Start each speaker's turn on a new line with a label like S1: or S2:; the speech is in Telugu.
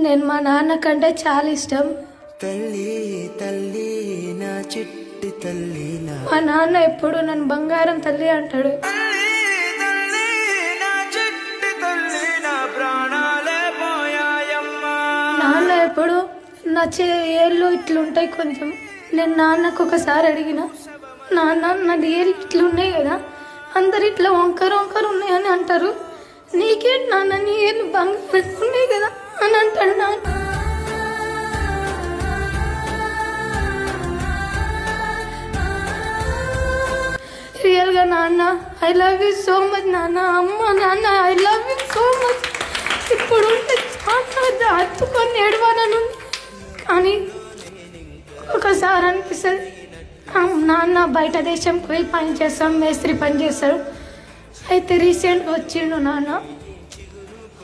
S1: నేను మా నాన్న కంటే చాలా ఇష్టం.
S2: తల్లి తల్లి నా చిట్టి తల్లి నా
S1: మా నాన్న ఎప్పుడు నన్ను బంగారం తల్లి అంటాడు.
S2: తల్లి నా చిట్టి తల్లి నా ప్రాణాలే పోయాయమ్మా.
S1: నాన్న ఎప్పుడు నా ఏళ్ళు ఇట్లుంటాయి కొంచెం. నేను నాన్నకు ఒకసారి అడిగిన, నాన్న నాది ఏళ్ళు ఇట్లున్నాయి కదా, అందరు ఇట్లా వంకర వంకర ఉన్నాయని అంటారు, నీకేంటి నాన్న నీ ఏళ్ళు బంగారం ఉన్నాయి కదా అని అంటాడు నాన్న. రియల్గా నాన్న I love you so much నాన్న. అమ్మ నాన్న I love you so much. ఇప్పుడు ఉంటే చాలా హత్తుకొని ఏడవాలని ఉంది, కానీ ఒకసారి అనిపిస్తుంది నాన్న బయట దేశంకి పోయి పని చేస్తాం, మేస్త్రి పని చేస్తాడు. అయితే రీసెంట్గా వచ్చిండు నాన్న.